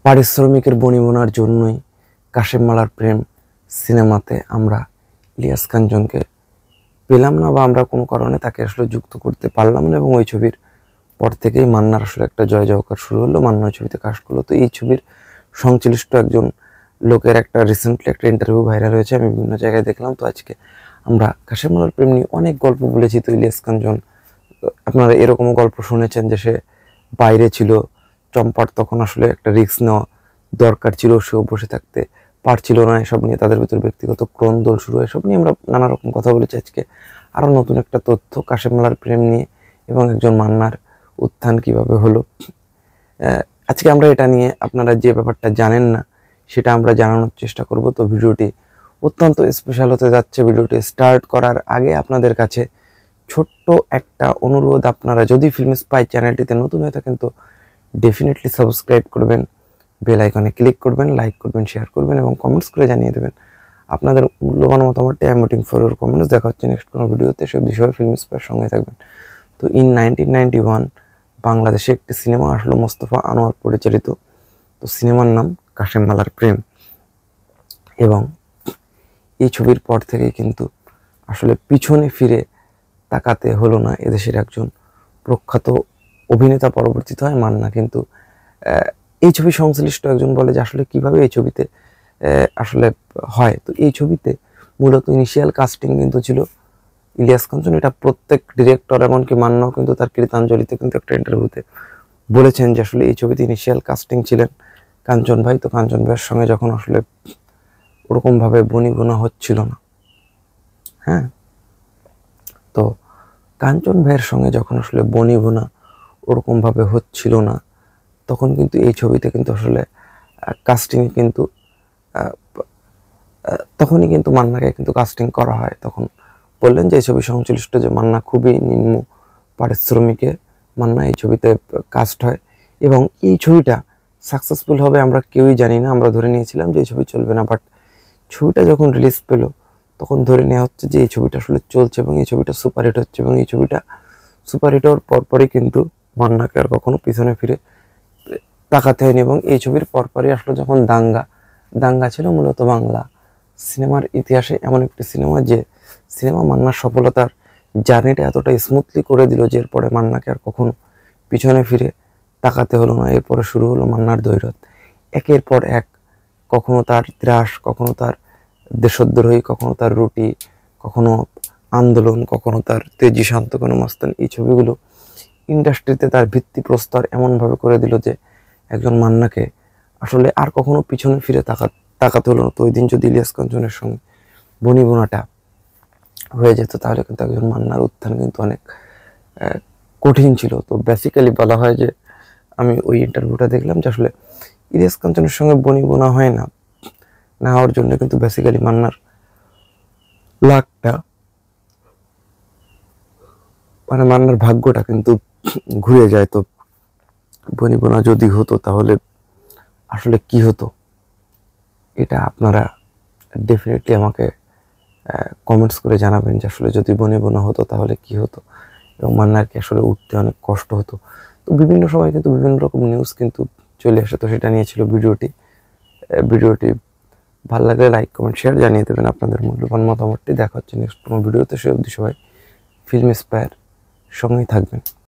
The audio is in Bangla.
পারিশ্রমিকের বনিবনার জন্যই কাশেম মালার প্রেম সিনেমাতে আমরা ইলিয়াস কাঞ্চনকে পেলাম না, বা আমরা কোনো কারণে তাকে আসলে যুক্ত করতে পারলাম না। এবং ওই ছবির পর থেকেই মান্নার আসলে একটা জয় জয়কার শুরু হলো। মান্না ওই ছবিতে কাজ করলো। তো এই ছবির সংশ্লিষ্ট একজন লোকের একটা রিসেন্টলি একটা ইন্টারভিউ ভাইরাল হয়েছে, আমি বিভিন্ন জায়গায় দেখলাম। তো আজকে আমরা কাশেম মালার প্রেম নিয়ে অনেক গল্প বলেছি। তো ইলিয়াস কাঞ্চন, আপনারা এরকমও গল্প শুনেছেন যে সে বাইরে ছিল, চম্পার তখন আসলে একটা রিস্ক নেওয়া দরকার ছিল, সেও বসে থাকতে পারছিল না। এসব নিয়ে তাদের ভিতরে ব্যক্তিগত ক্রন্দল শুরু, এসব নিয়ে আমরা নানা রকম কথা বলেছি। আজকে আরও নতুন একটা তথ্য কাশেম মালার প্রেম নিয়ে এবং একজন মান্নার উত্থান কিভাবে হলো। আজকে আমরা এটা নিয়ে, আপনারা যে ব্যাপারটা জানেন না সেটা আমরা জানানোর চেষ্টা করব। তো ভিডিওটি অত্যন্ত স্পেশাল হতে যাচ্ছে। ভিডিওটি স্টার্ট করার আগে আপনাদের কাছে ছোট্ট একটা অনুরোধ, আপনারা যদি ফিল্ম স্পাই চ্যানেলটিতে নতুন হয়ে থাকেন তো ডেফিনেটলি সাবস্ক্রাইব করবেন, বেল আইকনে ক্লিক করবেন, লাইক করবেন, শেয়ার করবেন এবং কমেন্টস করে জানিয়ে দেবেন আপনাদের মূল্যবান মতামতটি। I am waiting for your comments. দেখা হচ্ছে নেক্সট কোনো ভিডিওতে। সব বিষয়ে ফিল্ম স্পাইয়ের সঙ্গে থাকবেন। তো ইন 1991 বাংলাদেশে একটি সিনেমা আসলো, মোস্তফা আনোয়ার পরিচালিত। তো সিনেমার নাম কাশেম মালার প্রেম। এবং এই ছবির পর থেকে কিন্তু আসলে পিছনে ফিরে তাকাতে হলো না এদেশের একজন প্রখ্যাত অভিনেতা। পরবর্তীতে হয় মান্না। কিন্তু এই ছবি সংশ্লিষ্ট একজন বলে যে আসলে কিভাবে এই ছবিতে আসলে হয়। তো এই ছবিতে মূলত ইনিশিয়াল কাস্টিং কিন্তু ছিল ইলিয়াস কাঞ্চন। এটা প্রত্যেক ডিরেক্টর, এমনকি মান্নাও কিন্তু তার কৃতাঞ্জলিতে কিন্তু একটা ইন্টারভিউতে বলেছেন যে আসলে এই ছবিতে ইনিশিয়াল কাস্টিং ছিলেন কাঞ্চন ভাই। তো কাঞ্চন ভাইয়ের সঙ্গে যখন আসলে ওরকমভাবে বনিবনা হচ্ছিল না, হ্যাঁ, তো কাঞ্চন ভাইয়ের সঙ্গে যখন আসলে বনিবনা ওরকমভাবে হচ্ছিল না, তখন কিন্তু এই ছবিতে কিন্তু আসলে কাস্টিংয়ে কিন্তু তখনই কিন্তু মান্নাকে কিন্তু কাস্টিং করা হয়। তখন বললেন যে এই ছবি সংশ্লিষ্ট যে মান্না খুবই নিম্ন পারিশ্রমিকে মান্না এই ছবিতে কাস্ট হয়। এবং এই ছবিটা সাকসেসফুল হবে আমরা কেউই জানি না। আমরা ধরে নিয়েছিলাম যে এই ছবি চলবে না, বাট ছবিটা যখন রিলিজ পেলো তখন ধরে নেওয়া হচ্ছে যে এই ছবিটা আসলে চলছে এবং এই ছবিটা সুপারহিট হচ্ছে। এবং এই ছবিটা সুপারহিট হওয়ার পরপরই কিন্তু মান্নাকে আর কখনো পিছনে ফিরে তাকাতে হয়নি। এবং এই ছবির পরপরই আসলে যখন দাঙ্গা ছিল মূলত বাংলা সিনেমার ইতিহাসে এমন একটি সিনেমা, যে সিনেমা মান্নার সফলতার জার্নিটা এতটা স্মুথলি করে দিল যে এরপরে মান্নাকে আর কখনো পিছনে ফিরে তাকাতে হলো না। এরপরে শুরু হলো মান্নার দৈরথ। একের পর এক, কখনো তার ত্রাস, কখনো তার দেশদ্রোহী, কখনো তার রুটি, কখনো আন্দোলন, কখনো তার তেজি শান্ত কোনো মস্তান। এই ছবিগুলো ইন্ডাস্ট্রিতে তার ভিত্তিপ্রস্তর এমনভাবে করে দিল যে একজন মান্নাকে আসলে আর কখনো পিছনে ফিরে তাকাতে হলো না। তো ওই দিন যদি ইলিয়াস কাঞ্চনের সঙ্গে বনিবনাটা হয়ে যেত তাহলে কিন্তু একজন মান্নার উত্থান কিন্তু অনেক কঠিন ছিল। তো বেসিক্যালি বলা হয় যে, আমি ওই ইন্টারভিউটা দেখলাম যে আসলে ইলিয়াস কাঞ্চনের সঙ্গে বনিবনা হয় না, না হওয়ার জন্য কিন্তু বেসিক্যালি মান্নার লাকটা, মানে মান্নার ভাগ্যটা কিন্তু ঘুরে যায়। তো বনিবনা যদি হতো তাহলে আসলে কি হতো, এটা আপনারা ডেফিনেটলি আমাকে কমেন্টস করে জানাবেন যে আসলে যদি বনিবনা হতো তাহলে কি হতো এবং মান্নারকে আসলে উঠতে অনেক কষ্ট হতো। তো বিভিন্ন সময় কিন্তু বিভিন্ন রকম নিউজ কিন্তু চলে আসে। তো সেটা নিয়ে ছিল ভিডিওটি ভালো লাগলে লাইক, কমেন্ট, শেয়ার জানিয়ে দেবেন আপনাদের মূল্যবান মতামতটি। দেখা হচ্ছে নেক্সট কোনো ভিডিওতে। সে অবধি সবাই ফিল্ম স্পায়ার সঙ্গেই থাকবেন।